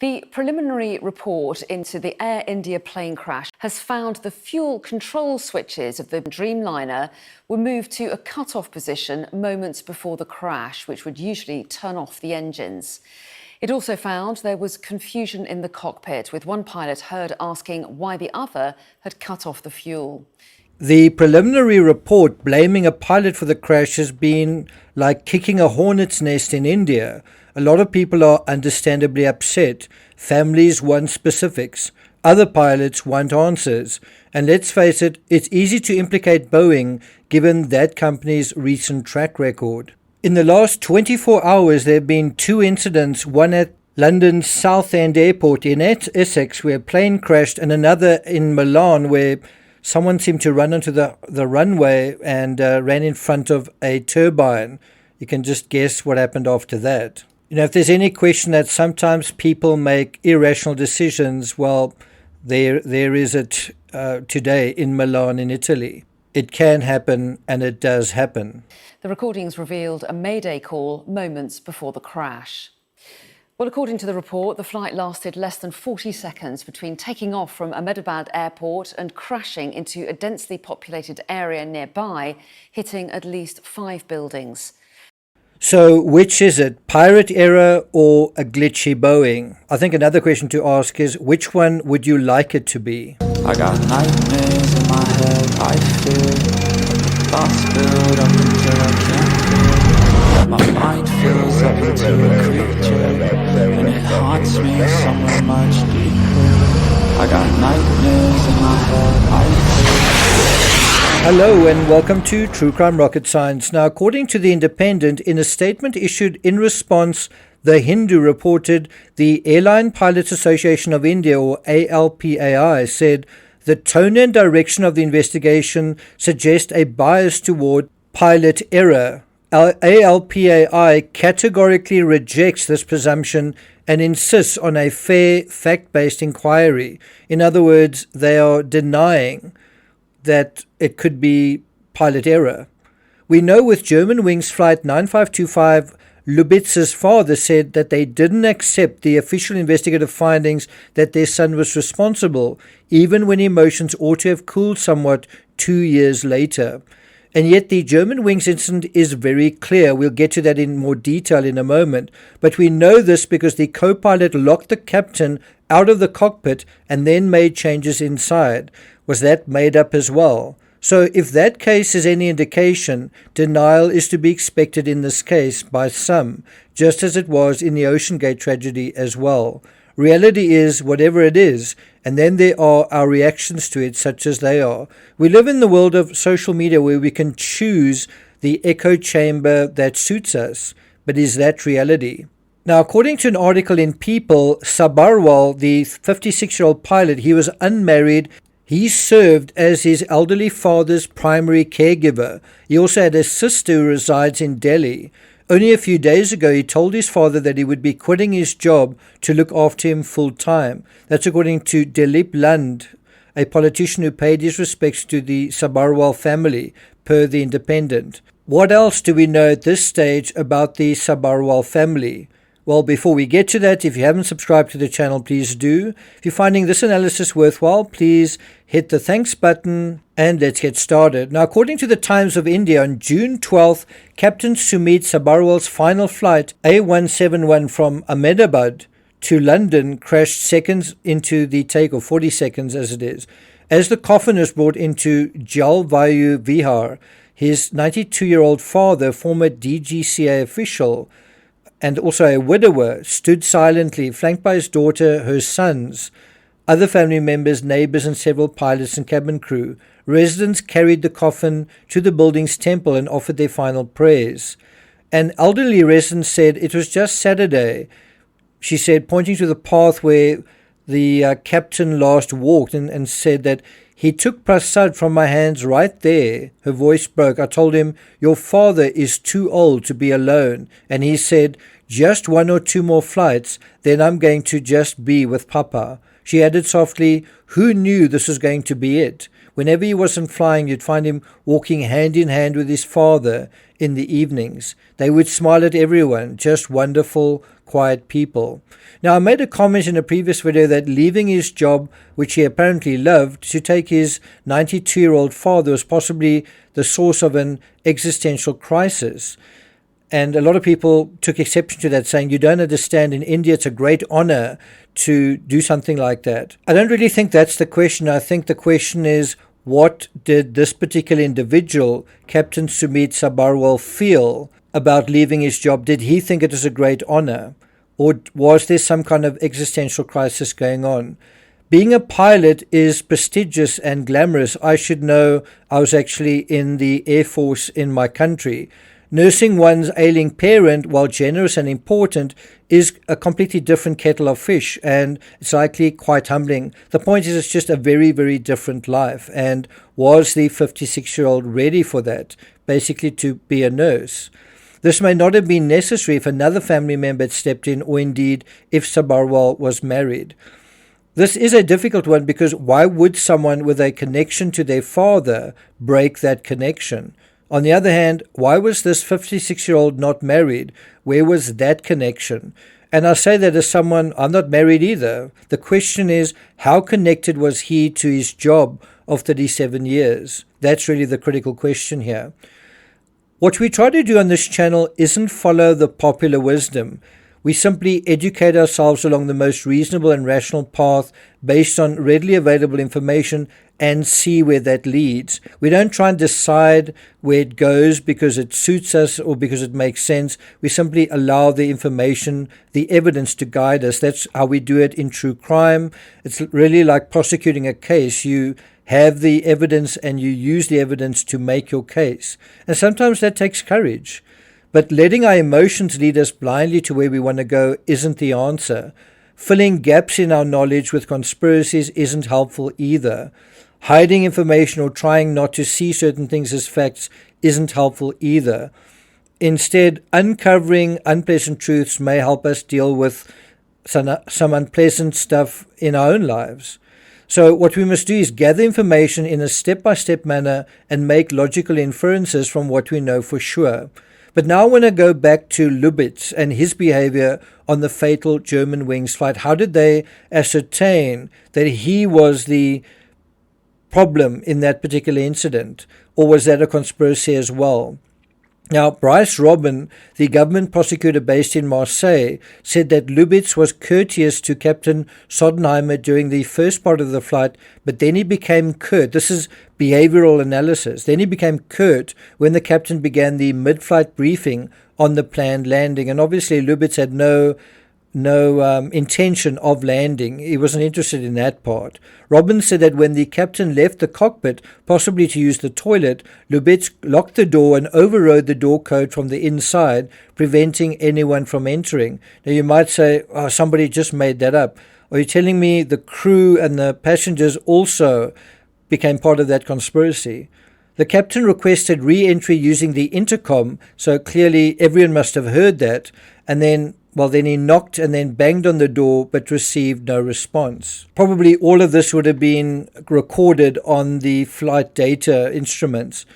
The preliminary report into the Air India plane crash has found the fuel control switches of the Dreamliner were moved to a cut-off position moments before the crash, which would usually turn off the engines. It also found there was confusion in the cockpit, with one pilot heard asking why the other had cut off the fuel. The preliminary report blaming a pilot for the crash has been like kicking a hornet's nest in India. A lot of people are understandably upset. Families want specifics. Other pilots want answers. And let's face it, it's easy to implicate Boeing given that company's recent track record. In the last 24 hours, there have been two incidents, one at London's Southend Airport in Essex where a plane crashed, and another in Milan where someone seemed to run onto the runway and ran in front of a turbine. You can just guess what happened after that. You know, if there's any question that sometimes people make irrational decisions, well, there is it today in Milan in Italy. It can happen, and it does happen. The recordings revealed a mayday call moments before the crash. Well, according to the report, the flight lasted less than 40 seconds between taking off from Ahmedabad airport and crashing into a densely populated area nearby, hitting at least 5 buildings. So which is it, pirate error or a glitchy Boeing? I think another question to ask is, which one would you like it to be? I got nightmares in my head, I fear thoughts build up until I can't feel. My mind fills up into a creature, and it haunts me somewhere much deeper. I got nightmares in my head, I fear. Hello and welcome to True Crime Rocket Science. Now, according to The Independent, in a statement issued in response, The Hindu reported the Airline Pilots Association of India, or ALPA-I, said the tone and direction of the investigation suggest a bias toward pilot error. ALPA-I categorically rejects this presumption and insists on a fair, fact-based inquiry. In other words, they are denying that it could be pilot error. We know with Germanwings flight 9525, Lubitz's father said that they didn't accept the official investigative findings that their son was responsible, even when emotions ought to have cooled somewhat 2 years later. And yet the Germanwings incident is very clear. We'll get to that in more detail in a moment. But we know this because the co-pilot locked the captain out of the cockpit and then made changes inside. Was that made up as well? So if that case is any indication, denial is to be expected in this case by some, just as it was in the OceanGate tragedy as well. Reality is whatever it is, and then there are our reactions to it such as they are. We live in the world of social media where we can choose the echo chamber that suits us, but is that reality? Now, according to an article in People, Sabharwal, the 56-year-old pilot, he was unmarried. He served as his elderly father's primary caregiver. He also had a sister who resides in Delhi. Only a few days ago, he told his father that he would be quitting his job to look after him full time. That's according to Dilip Lund, a politician who paid his respects to the Sabharwal family, per The Independent. What else do we know at this stage about the Sabharwal family? Well, before we get to that, if you haven't subscribed to the channel, please do. If you're finding this analysis worthwhile, please hit the thanks button and let's get started. Now, according to the Times of India, on June 12th, Captain Sumit Sabharwal's final flight, A171 from Ahmedabad to London, crashed seconds into the takeoff, 40 seconds as it is. As the coffin was brought into Jalvayu Vihar, his 92-year-old father, former DGCA official, and also a widower, stood silently, flanked by his daughter, her sons, other family members, neighbors, and several pilots and cabin crew. Residents carried the coffin to the building's temple and offered their final prayers. An elderly resident said it was just Saturday. She said, pointing to the path where the captain last walked, and said that he took prasad from my hands right there. Her voice broke. I told him, your father is too old to be alone. And he said, just 1 or 2 more flights, then I'm going to just be with Papa. She added softly, who knew this was going to be it? Whenever he wasn't flying, you'd find him walking hand in hand with his father in the evenings. They would smile at everyone. Just wonderful, quiet people. Now, I made a comment in a previous video that leaving his job, which he apparently loved, to take his 92-year-old father was possibly the source of an existential crisis. And a lot of people took exception to that, saying, you don't understand, in India it's a great honor to do something like that. I don't really think that's the question. I think the question is, what did this particular individual, Captain Sumit Sabharwal, feel about leaving his job? Did he think it was a great honor? Or was there some kind of existential crisis going on? Being a pilot is prestigious and glamorous. I should know. I was actually in the Air Force in my country. Nursing one's ailing parent, while generous and important, is a completely different kettle of fish, and it's likely quite humbling. The point is, it's just a very, very different life. And was the 56-year-old ready for that, basically to be a nurse? This may not have been necessary if another family member had stepped in, or indeed if Sabharwal was married. This is a difficult one, because why would someone with a connection to their father break that connection? On the other hand, why was this 56-year-old not married? Where was that connection? And I say that as someone, I'm not married either. The question is, how connected was he to his job of 37 years? That's really the critical question here. What we try to do on this channel isn't follow the popular wisdom. We simply educate ourselves along the most reasonable and rational path based on readily available information and see where that leads. We don't try and decide where it goes because it suits us or because it makes sense. We simply allow the information, the evidence to guide us. That's how we do it in true crime. It's really like prosecuting a case. You have the evidence and you use the evidence to make your case. And sometimes that takes courage. But letting our emotions lead us blindly to where we want to go isn't the answer. Filling gaps in our knowledge with conspiracies isn't helpful either. Hiding information or trying not to see certain things as facts isn't helpful either. Instead, uncovering unpleasant truths may help us deal with some unpleasant stuff in our own lives. So what we must do is gather information in a step-by-step manner and make logical inferences from what we know for sure. But now I want to go back to Lubitz and his behavior on the fatal Germanwings flight. How did they ascertain that he was the problem in that particular incident? Or was that a conspiracy as well? Now, Bryce Robin, the government prosecutor based in Marseille, said that Lubitz was courteous to Captain Sodenheimer during the first part of the flight, but then he became curt. This is behavioral analysis. Then he became curt when the captain began the mid-flight briefing on the planned landing. And obviously Lubitz had no intention of landing. He wasn't interested in that part. Robbins said that when the captain left the cockpit, possibly to use the toilet, Lubitz locked the door and overrode the door code from the inside, preventing anyone from entering. Now you might say, oh, somebody just made that up. Are you telling me the crew and the passengers also became part of that conspiracy? The captain requested re-entry using the intercom, so clearly everyone must have heard that, and then he knocked and then banged on the door but received no response. Probably all of this would have been recorded on the flight data instruments.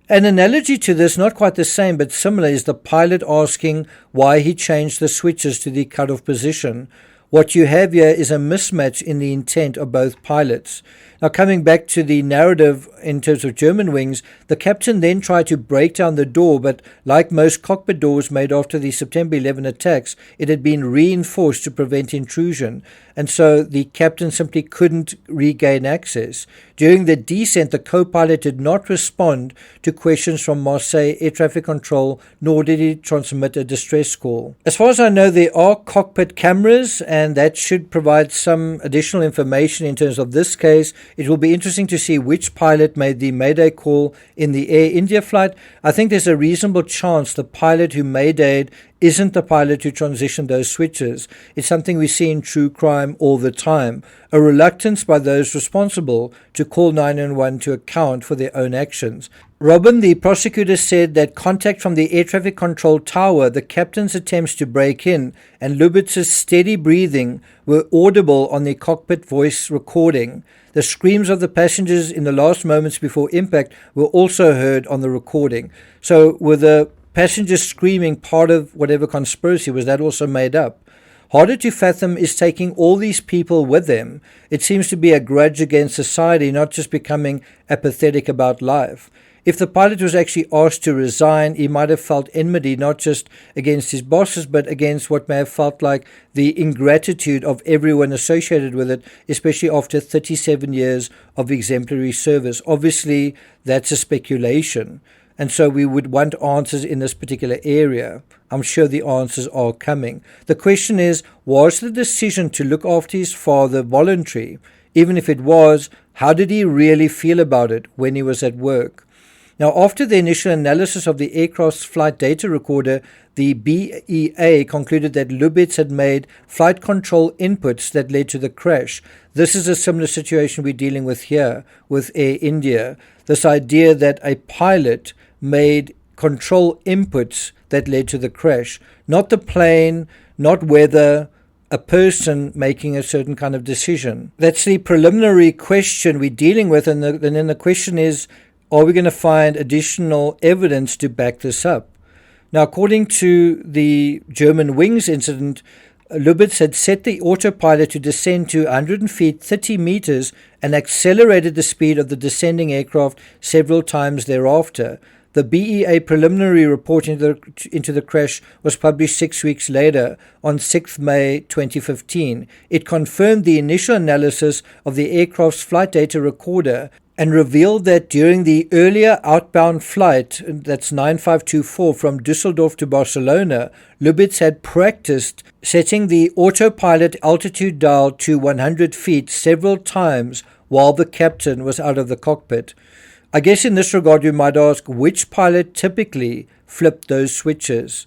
An analogy to this, not quite the same but similar, is the pilot asking why he changed the switches to the cutoff position. What you have here is a mismatch in the intent of both pilots. Now, coming back to the narrative in terms of Germanwings, the captain then tried to break down the door, but like most cockpit doors made after the September 11 attacks, it had been reinforced to prevent intrusion, and so the captain simply couldn't regain access. During the descent, the co-pilot did not respond to questions from Marseille Air Traffic Control, nor did he transmit a distress call. As far as I know, there are cockpit cameras, and that should provide some additional information in terms of this case. It will be interesting to see which pilot made the Mayday call in the Air India flight. I think there's a reasonable chance the pilot who Maydayed isn't the pilot who transitioned those switches. It's something we see in true crime all the time. A reluctance by those responsible to call 911 to account for their own actions. Robin, the prosecutor, said that contact from the air traffic control tower, the captain's attempts to break in, and Lubitz's steady breathing were audible on the cockpit voice recording. The screams of the passengers in the last moments before impact were also heard on the recording. So were the passengers screaming part of whatever conspiracy? Was that also made up? Harder to fathom is taking all these people with them. It seems to be a grudge against society, not just becoming apathetic about life. If the pilot was actually asked to resign, he might have felt enmity not just against his bosses, but against what may have felt like the ingratitude of everyone associated with it, especially after 37 years of exemplary service. Obviously, that's a speculation. And so we would want answers in this particular area. I'm sure the answers are coming. The question is, was the decision to look after his father voluntary? Even if it was, how did he really feel about it when he was at work? Now, after the initial analysis of the aircraft's flight data recorder, the BEA concluded that Lubitz had made flight control inputs that led to the crash. This is a similar situation we're dealing with here with Air India. This idea that a pilot made control inputs that led to the crash. Not the plane, not weather, a person making a certain kind of decision. That's the preliminary question we're dealing with, and then the question is, are we going to find additional evidence to back this up? Now, according to the Germanwings incident, Lubitz had set the autopilot to descend to 100 feet, 30 meters, and accelerated the speed of the descending aircraft several times thereafter. The BEA preliminary report into the crash was published 6 weeks later, on 6 May 2015. It confirmed the initial analysis of the aircraft's flight data recorder and revealed that during the earlier outbound flight, that's 9524 from Düsseldorf to Barcelona, Lubitz had practiced setting the autopilot altitude dial to 100 feet several times while the captain was out of the cockpit. I guess in this regard you might ask, which pilot typically flipped those switches?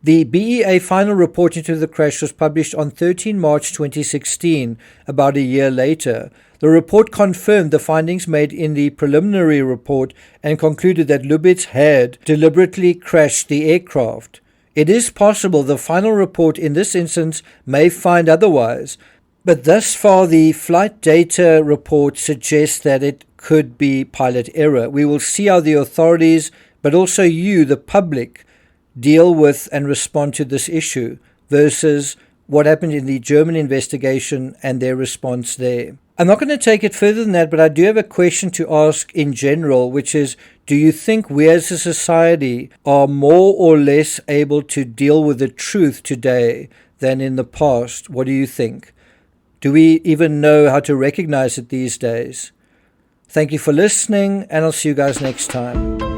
The BEA final report into the crash was published on 13 March 2016, about a year later. The report confirmed the findings made in the preliminary report and concluded that Lubitz had deliberately crashed the aircraft. It is possible the final report in this instance may find otherwise, but thus far the flight data report suggests that it could be pilot error. We will see how the authorities, but also you, the public, deal with and respond to this issue versus what happened in the German investigation and their response there. I'm not going to take it further than that, but I do have a question to ask in general, which is, do you think we as a society are more or less able to deal with the truth today than in the past? What do you think? Do we even know how to recognize it these days? Thank you for listening, and I'll see you guys next time.